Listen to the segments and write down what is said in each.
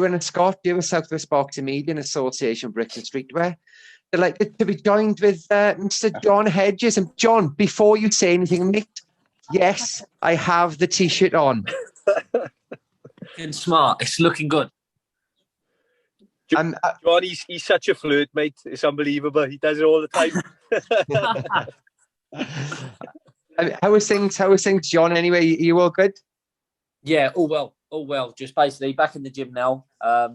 Ciaran and Scott, you were South West Boxing Media and Association Bricks and Streetwear. Delighted to be joined with Mr. John Hedges. And John, before you say anything, mate, yes, I have the T-shirt on. Looking smart. It's looking good. John, he's such a flirt, mate. It's unbelievable. He does it all the time. How are things, John? Anyway, you all good? Yeah, all well. Just basically back in the gym now.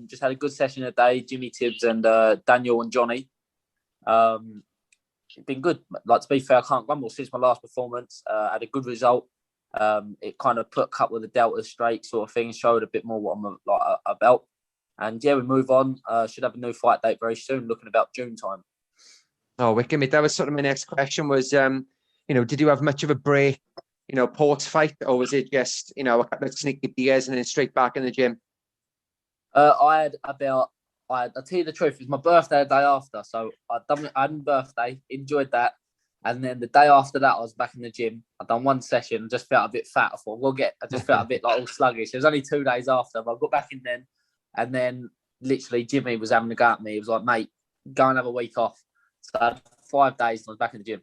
Just had a good session today. Jimmy Tibbs and Daniel and Johnny. It's been good. Like, to be fair, I can't grumble. Since my last performance, had a good result. It kind of put a couple of the deltas straight, sort of thing. Showed a bit more what I'm about. And yeah, we move on. Should have a new fight date very soon. Looking about June time. Oh, wicked, mate. That was sort of my next question. Was did you have much of a break? Post fight, or was it just a couple of sneaky beers and then straight back in the gym? I'll tell you the truth, it was my birthday the day after, so I had my birthday, enjoyed that, and then the day after that I was back in the gym. I'd done one session, just felt a bit fat. I just felt a bit like all sluggish. It was only 2 days after, but I got back in then, and then literally Jimmy was having a go at me. He was like, mate, go and have a week off. So I had 5 days and I was back in the gym.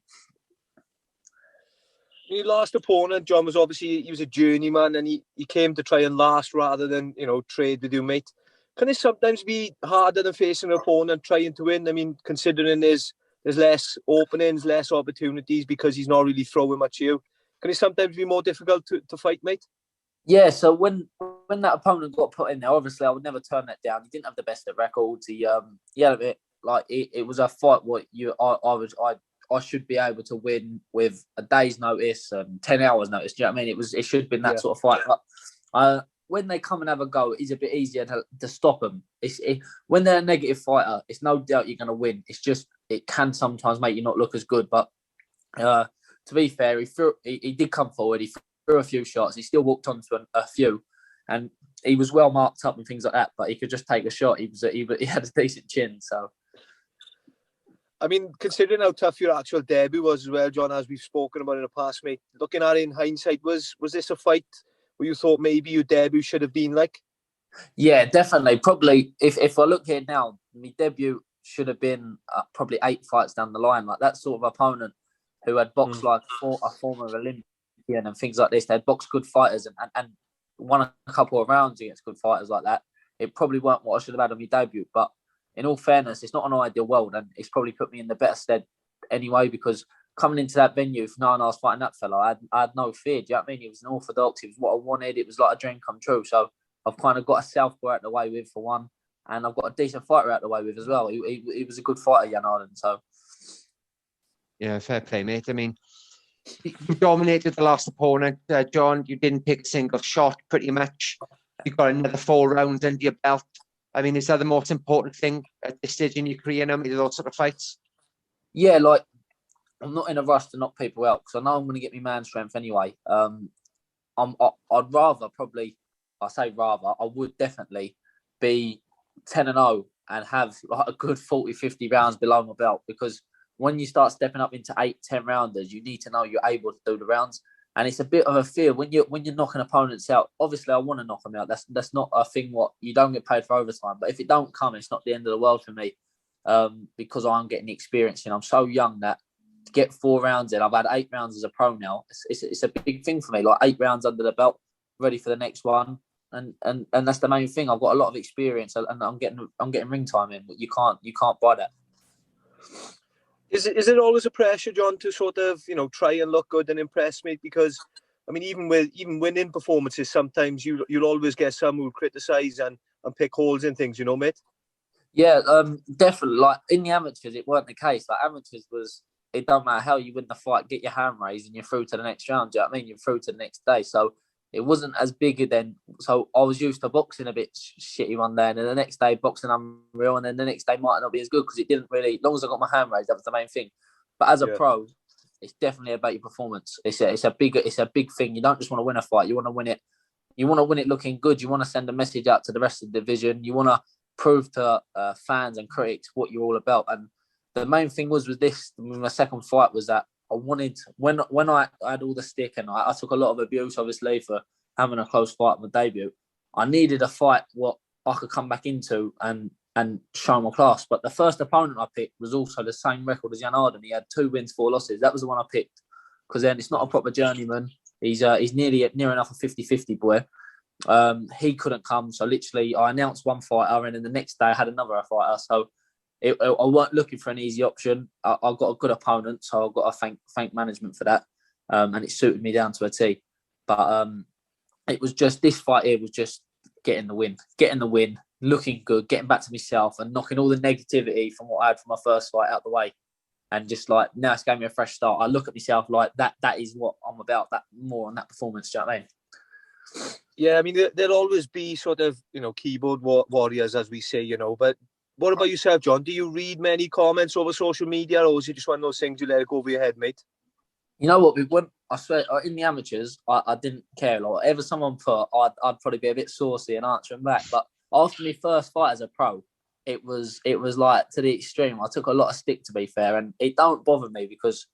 Your last opponent, John, was obviously, he was a journeyman, and he came to try and last rather than, trade with you, mate. Can it sometimes be harder than facing an opponent trying to win? I mean, considering there's less openings, less opportunities because he's not really throwing much at you. Can it sometimes be more difficult to fight, mate? Yeah, so when that opponent got put in there, obviously I would never turn that down. He didn't have the best of records. He had a bit, like, it was a fight I should be able to win with a day's notice and 10 hours notice. Do you know what I mean? It should have been that sort of fight. But when they come and have a go, it's a bit easier to stop them. When they're a negative fighter, it's no doubt you're going to win. It's just, it can sometimes make you not look as good. But to be fair, he did come forward. He threw a few shots. He still walked onto a few. And he was well marked up and things like that. But he could just take a shot. He had a decent chin, so... I mean, considering how tough your actual debut was as well, John, as we've spoken about in the past, mate, looking at it in hindsight, was this a fight where you thought maybe your debut should have been like? Yeah, definitely. Probably, if I look here now, my debut should have been probably 8 fights down the line. Like, that sort of opponent who had boxed like a former Olympian and things like this. They had boxed good fighters and won a couple of rounds against good fighters like that. It probably weren't what I should have had on my debut, but in all fairness, it's not an ideal world, and it's probably put me in the better stead anyway, because coming into that venue, knowing I was fighting that fella, I had no fear. Do you know what I mean? He was an orthodox. It was what I wanted. It was like a dream come true. So I've kind of got a southpaw out the way with, for one, and I've got a decent fighter out the way with as well. He was a good fighter, Jan Arden. So yeah, fair play, mate. I mean, you dominated the last opponent, John. You didn't take a single shot, pretty much. You got another 4 rounds under your belt. I mean, is that the most important thing at this stage in your career now, with those sort of fights? Yeah, like, I'm not in a rush to knock people out because I know I'm going to get my man strength anyway. I'd rather probably, I would definitely be 10-0 and have like a good 40, 50 rounds below my belt, because when you start stepping up into 8, 10 rounders, you need to know you're able to do the rounds. And it's a bit of a fear when you're knocking opponents out. Obviously, I want to knock them out. That's not a thing what you don't get paid for overtime. But if it don't come, it's not the end of the world for me, because I'm getting the experience. I'm so young that to get 4 rounds in, I've had 8 rounds as a pro now. It's a big thing for me. Like, 8 rounds under the belt, ready for the next one, and that's the main thing. I've got a lot of experience, and I'm getting ring time in. But you can't buy that. Is it always a pressure, John, to sort of, try and look good and impress me? Because, I mean, even winning performances, sometimes you'll always get some who criticise and pick holes in things, mate? Yeah, definitely. Like, in the amateurs, it weren't the case. Like, amateurs was, it don't matter how you win the fight, get your hand raised and you're through to the next round. Do you know what I mean? You're through to the next day. So it wasn't as big then. So I was used to boxing a bit shitty one day, and then the next day boxing unreal, and then the next day might not be as good because it didn't really. As long as I got my hand raised, that was the main thing. But as a pro, it's definitely about your performance. It's a big thing. You don't just want to win a fight. You want to win it. You want to win it looking good. You want to send a message out to the rest of the division. You want to prove to fans and critics what you're all about. And the main thing was with my second fight was that I wanted, when I had all the stick and I took a lot of abuse, obviously, for having a close fight on my debut, I needed a fight what I could come back into and show my class. But the first opponent I picked was also the same record as Jan Arden. He had 2 wins, 4 losses. That was the one I picked because then it's not a proper journeyman. He's near enough a 50-50 boy. He couldn't come, so literally I announced one fighter, and then the next day I had another fighter. So I weren't looking for an easy option. I got a good opponent, so I got to thank management for that, and it suited me down to a T. But it was just this fight here was just getting the win, looking good, getting back to myself, and knocking all the negativity from what I had from my first fight out the way. And just like now, it's gave me a fresh start. I look at myself like that. That is what I'm about. That more on that performance. Do you know what I mean? Yeah, I mean, there'll always be sort of, keyboard warriors, as we say, But what about yourself, John? Do you read many comments over social media, or is it just one of those things you let it go over your head, mate? You know what? I swear, in the amateurs, I didn't care. Like, whatever someone put, I'd probably be a bit saucy and answering back. But after my first fight as a pro, it was like to the extreme. I took a lot of stick, to be fair, and it don't bother me because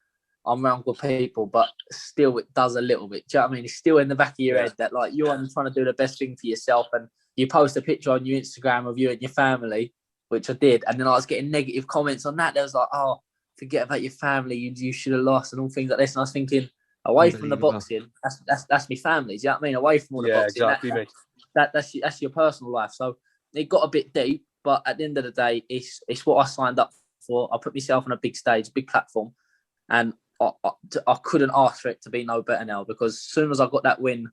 I'm around good people, but still it does a little bit. Do you know what I mean? It's still in the back of your head that like you're trying to do the best thing for yourself, and you post a picture on your Instagram of you and your family, which I did, and then I was getting negative comments on that. There was like, oh, forget about your family, you should have lost, and all things like this. And I was thinking, away from the boxing, that's my family. Do you know what I mean? Away from all the boxing, exactly, mate. That's your personal life. So it got a bit deep, but at the end of the day, it's what I signed up for. I put myself on a big stage, big platform, and I couldn't ask for it to be no better now, because as soon as I got that win,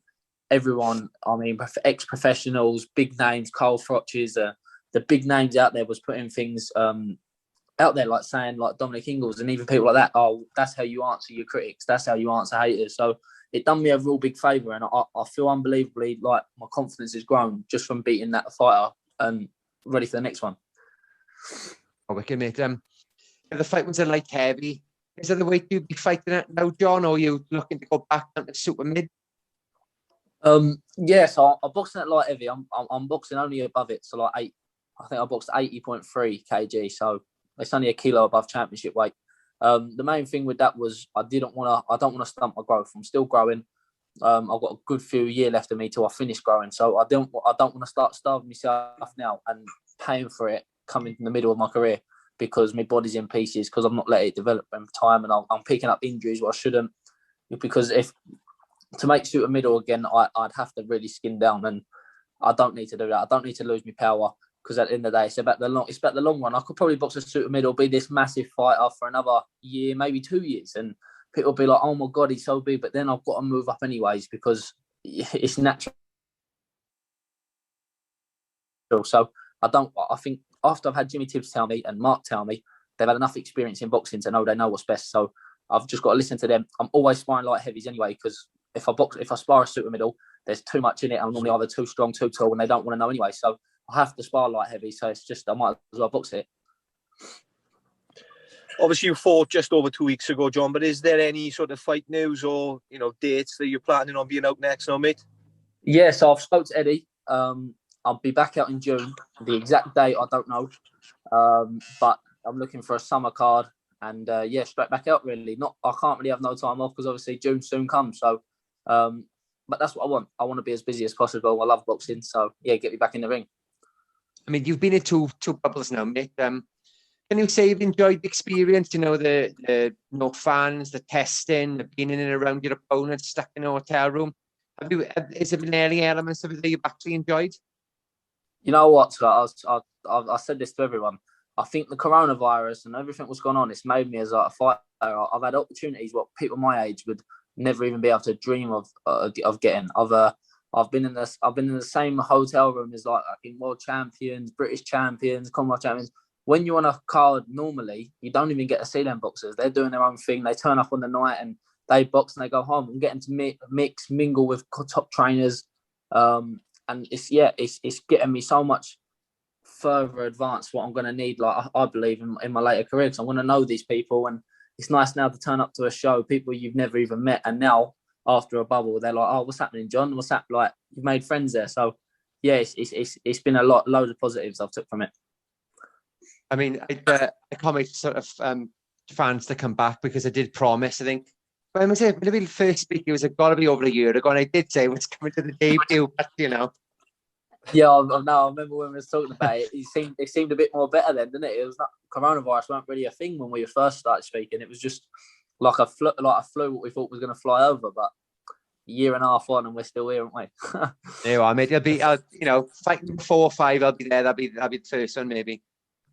everyone, I mean, ex-professionals, big names, Carl Frotches, the big names out there was putting things out there, like saying like Dominic Ingalls and even people like that, oh, that's how you answer your critics, that's how you answer haters. So it done me a real big favour, and I feel unbelievably like my confidence has grown just from beating that fighter and ready for the next one. Oh, wicked, mate. The fight was a light heavy. Is that the way you'd be fighting it now, John, or are you looking to go back down to super mid? Yeah, so I'm boxing at light heavy. I'm boxing only above it, so like I think I boxed 80.3 kg, so it's only a kilo above championship weight. The main thing with that was I don't want to stunt my growth. I'm still growing. I've got a good few years left of me till I finish growing, so I don't want to start starving myself now and paying for it coming in the middle of my career, because my body's in pieces, because I'm not letting it develop in time, and I'm picking up injuries where I shouldn't. Because to make super middle again, I'd have to really skin down, and I don't need to do that. I don't need to lose my power, because at the end of the day, it's about the long run. I could probably box a super middle, be this massive fighter for another year, maybe 2 years, and people will be like, "Oh my God, he's so big." But then I've got to move up anyways, because it's natural. So I think after I've had Jimmy Tibbs tell me and Mark tell me, they've had enough experience in boxing to know they know what's best. So I've just got to listen to them. I'm always sparring light heavies anyway, because if I spar a super middle, there's too much in it. I'm normally either too strong, too tall, and they don't want to know anyway. So I have to spar light heavy. So it's just I might as well box it. Obviously, you fought just over 2 weeks ago, John, but is there any sort of fight news or, dates that you're planning on being out next now, mate? Yeah, so I've spoke to Eddie. I'll be back out in June. The exact date, I don't know. But I'm looking for a summer card, and straight back out, really. I can't really have no time off, because obviously June soon comes. So, but that's what I want. I want to be as busy as possible. I love boxing. So, yeah, get me back in the ring. I mean, you've been in two bubbles now, mate. Can you say you've enjoyed the experience? The no fans, the testing, the being in and around your opponent, stuck in a hotel room. Has there been any elements of it that you've actually enjoyed? You know what, Scott? I said this to everyone. I think the coronavirus and everything that's gone on, it's made me as like a fighter. I've had opportunities what people my age would never even be able to dream of getting. I've been in the same hotel room as like in world champions, British champions, Commonwealth champions. When you're on a card normally, you don't even get to see them boxers. They're doing their own thing. They turn up on the night and they box and they go home. I'm getting to mingle with top trainers. And it's getting me so much further advanced what I'm going to need, like I believe in my later career, because I'm going to know these people, and it's nice now to turn up to a show, people you've never even met, and now after a bubble they're like, "Oh, what's happening, John? What's happening?" Like, you've made friends there. So yeah, it's been a load of positives I've took from it. I mean, I can't wait sort of fans to come back, because I did promise, I think, when was it? When the first speak, it was got to be over a year ago, and I did say it was coming to the debut, but Yeah, I remember when we was talking about it. It seemed a bit more better then, didn't it? It was not coronavirus weren't really a thing when we first started speaking. It was just like a flu, what we thought was going to fly over. But a year and a half on, and we're still here, aren't we? There you are, mate. Fighting 4 or 5, I'll be there. That'll be the first one, maybe.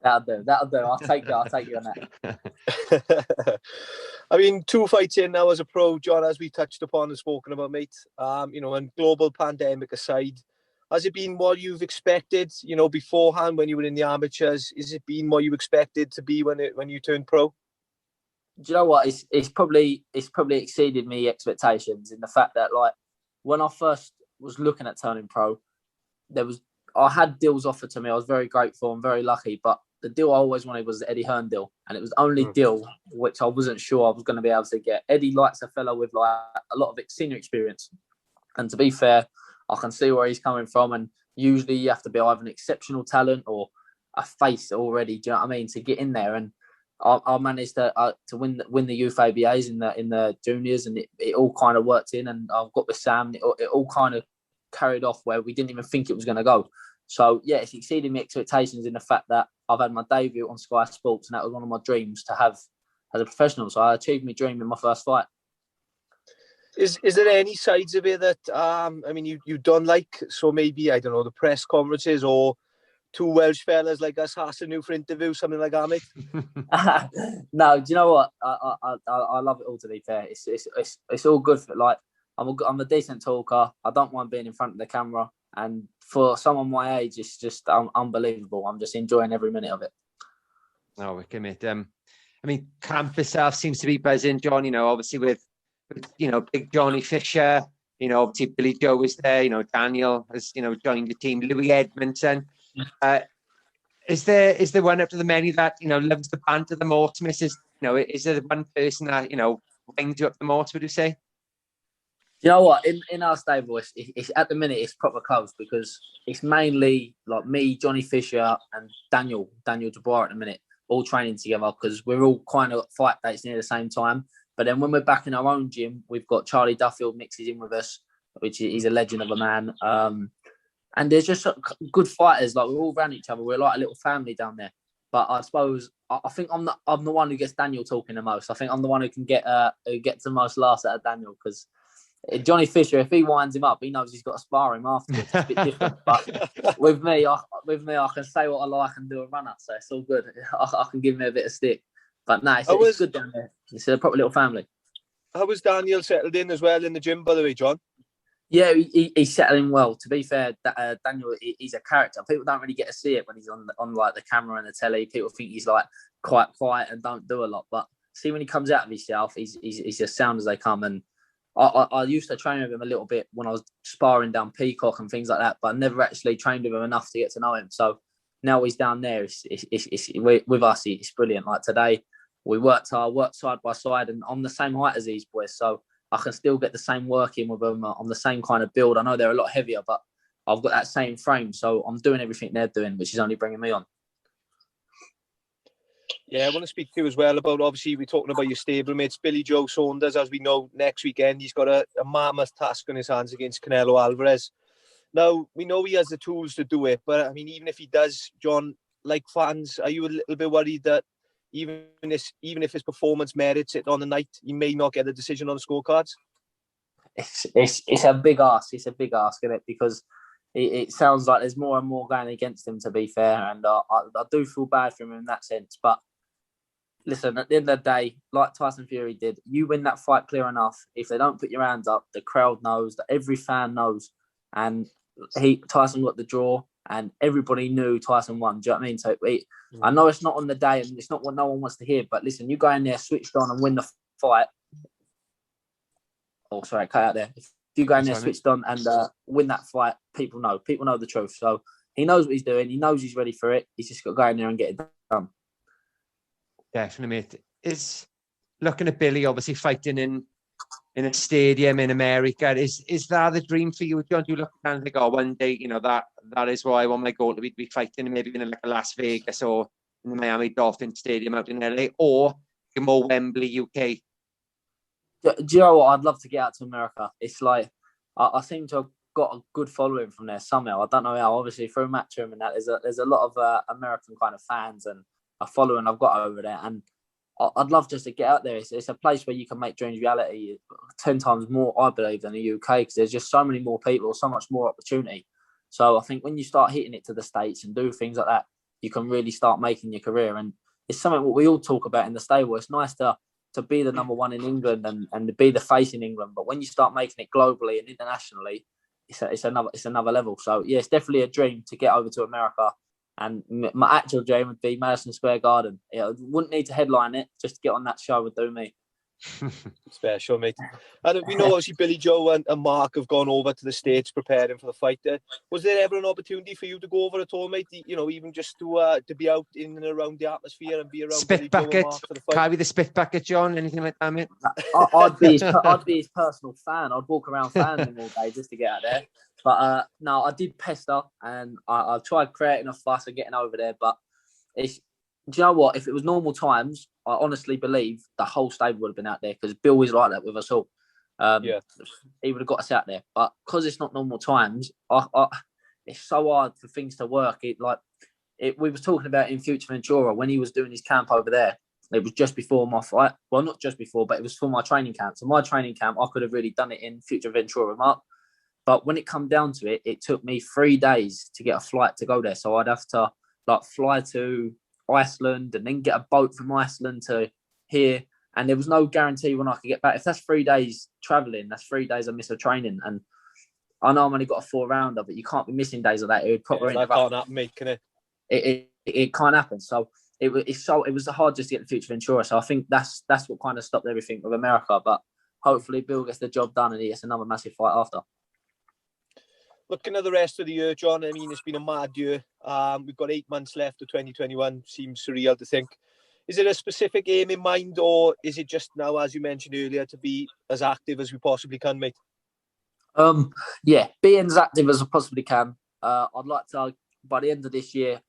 That'll do. I'll take you on that. I mean, 2 fights in now as a pro, John, as we touched upon and spoken about, mate. And global pandemic aside, has it been what you've expected, beforehand when you were in the amateurs? Is it been what you expected to be when you turned pro? Do you know what? It's probably exceeded me expectations in the fact that, like, when I first was looking at turning pro, I had deals offered to me. I was very grateful and very lucky, but the deal I always wanted was the Eddie Hearn deal, and it was the only deal which I wasn't sure I was going to be able to get. Eddie likes a fellow with like a lot of senior experience, and to be fair, I can see where he's coming from. And usually, you have to be either an exceptional talent or a face already. Do you know what I mean? To get in there, and I managed to win the youth ABAs in the juniors, and it all kind of worked in. And I've got with Sam, it all kind of carried off where we didn't even think it was going to go. So yeah, it's exceeded my expectations in the fact that I've had my debut on Sky Sports, and that was one of my dreams to have as a professional. So I achieved my dream in my first fight. Is there any sides of it that you done like, so maybe, I don't know, the press conferences or 2 Welsh fellas like us asking you for interview, something like that, mate? No, do you know what? I love it all, to be fair. It's all good for, like, I'm a decent talker. I don't mind being in front of the camera, and for someone my age, it's just unbelievable. I'm just enjoying every minute of it. Oh, wicked, mate. Camp itself seems to be buzzing, John. Obviously with big Johnny Fisher. Obviously Billy Joe was there. Daniel has joined the team. Louis Edmondson. Is there one up to the many that loves the banter the most, Mrs.? Is there one person that winds you up the most? Would you say? You know what? In our stable, it's at the minute it's proper close because it's mainly like me, Johnny Fisher, and Daniel Dubois at the minute, all training together because we're all kind of fight dates near the same time. But then when we're back in our own gym, we've got Charlie Duffield mixes in with us, which he's a legend of a man. And there's just good fighters. Like, we're all around each other. We're like a little family down there. But I suppose I think I'm the one who gets Daniel talking the most. I think I'm the one who can get the most laughs out of Daniel because Johnny Fisher, if he winds him up, he knows he's got to spar him afterwards. It's a bit different. But with me, I can say what I like and do a runner, so it's all good. I can give him a bit of stick. But no, it's good down there. It's a proper little family. How was Daniel settled in as well in the gym, by the way, John? Yeah, he's settling well. To be fair, Daniel, he's a character. People don't really get to see it when he's on like the camera and the telly. People think he's like quite quiet and don't do a lot. But see, when he comes out of himself, he's as sound as they come. And I used to train with him a little bit when I was sparring down Peacock and things like that, but I never actually trained with him enough to get to know him. So now he's down there. With us, it's brilliant. Like today, we worked side by side, and I'm the same height as these boys, so I can still get the same work in with them. I'm the same kind of build. I know they're a lot heavier, but I've got that same frame, so I'm doing everything they're doing, which is only bringing me on. Yeah, I want to speak to you as well about, obviously, we're talking about your stablemates, Billy Joe Saunders. As we know, next weekend, he's got a mammoth task on his hands against Canelo Alvarez. Now, we know he has the tools to do it, but, I mean, even if he does, John, like fans, are you a little bit worried that even if his performance merits it on the night, he may not get a decision on the scorecards? It's a big ask. It's a big ask, isn't it? Because it sounds like there's more and more going against him, to be fair. And I do feel bad for him in that sense. But listen, at the end of the day, like Tyson Fury did, you win that fight clear enough. If they don't put your hands up, the crowd knows, that every fan knows. And Tyson got the draw, and everybody knew Tyson won. Do you know what I mean? So I know it's not on the day, and it's not what no one wants to hear. But listen, you go in there, switched on, and win the fight. Oh, sorry, cut out there. If you go in there, switched on, and win that fight, people know. People know the truth. So he knows what he's doing. He knows he's ready for it. He's just got to go in there and get it done. Definitely, mate. Is looking at Billy obviously fighting in a stadium in America. Is that the dream for you, John? Do you look down and think, oh, one day, that is why I want my goal to be fighting maybe in like a Las Vegas or in the Miami Dolphin Stadium out in LA, or more Wembley, UK? Do you know what? I'd love to get out to America. It's like I seem to got a good following from there somehow. I don't know how. Obviously through Matchroom and that, there's a lot of American kind of fans and a following I've got over there, and I'd love just to get out there. It's a place where you can make dreams reality 10 times more, I believe, than the UK, because there's just so many more people, so much more opportunity. So I think when you start hitting it to the States and do things like that, you can really start making your career. And it's something what we all talk about in the stable. It's nice to be the number one in England and to be the face in England. But when you start making it globally and internationally, it's another level. So yeah, it's definitely a dream to get over to America. And my actual dream would be Madison Square Garden. I wouldn't need to headline it, just to get on that show would do me. Special, mate. And we know obviously Billy Joe and Mark have gone over to the States preparing for the fight there. Was there ever an opportunity for you to go over at all, mate? You know, even just to be out in and around the atmosphere and be around spit Billy Joe bucket. and Mark for the fight? Carry the spit bucket, John. Anything like that, mate? I'd be his personal fan. I'd walk around fanning him all day just to get out there. But no, I did pester, and I tried creating a fuss and getting over there. But do you know what? If it was normal times, I honestly believe the whole stable would have been out there, because Bill is like that with us all. He would have got us out there. But because it's not normal times, it's so hard for things to work. We was talking about in Future Ventura when he was doing his camp over there. It was just before my fight. Well, not just before, but it was for my training camp. So my training camp, I could have really done it in Future Ventura, Mark. But when it come down to it, it took me 3 days to get a flight to go there. So I'd have to fly to Iceland and then get a boat from Iceland to here. And there was no guarantee when I could get back. If that's 3 days traveling, that's 3 days I miss of training. And I know I've only got a 4-rounder, but you can't be missing days of that. It would probably that can't happen, mate, can it? It can't happen. So it was hard just to get the Future Ventura. So I think that's what kind of stopped everything with America. But hopefully Bill gets the job done and he gets another massive fight after. Looking at the rest of the year, John, I mean, it's been a mad year. We've got 8 months left of 2021. Seems surreal to think. Is it a specific aim in mind, or is it just now, as you mentioned earlier, to be as active as we possibly can, mate? Yeah, being as active as I possibly can. I'd like to, by the end of this year,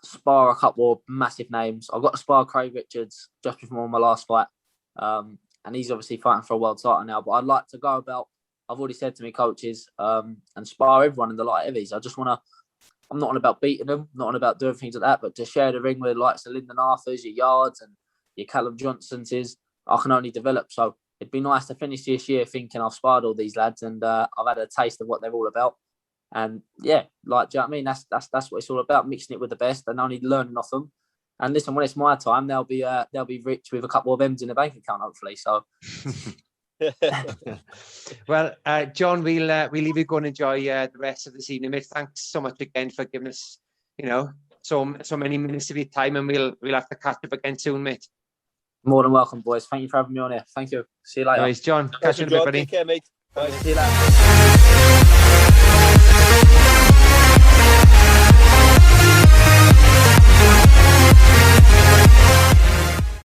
spar a couple of massive names. I've got to spar Craig Richards just before my last fight. And he's obviously fighting for a world title now. But I'd like to go about, I've already said to my coaches, and spar everyone in the light heavies. I'm not on about beating them, not on about doing things like that, but to share the ring with the likes of Lyndon Arthur's, your Yards and your Callum Johnson's, I can only develop. So it'd be nice to finish this year thinking I've sparred all these lads and I've had a taste of what they're all about. And yeah, do you know what I mean? That's what it's all about, mixing it with the best and only learning off them. And listen, when it's my time, they'll be rich with a couple of M's in the bank account, hopefully. So. Well, John, we'll leave you go and enjoy the rest of this evening, mate. Thanks so much again for giving us, so many minutes of your time, and we'll have to catch up again soon, mate. More than welcome, boys. Thank you for having me on here. Thank you. See you later. Nice, John. Catch you in a bit, buddy. Take care, mate. Bye. See you later.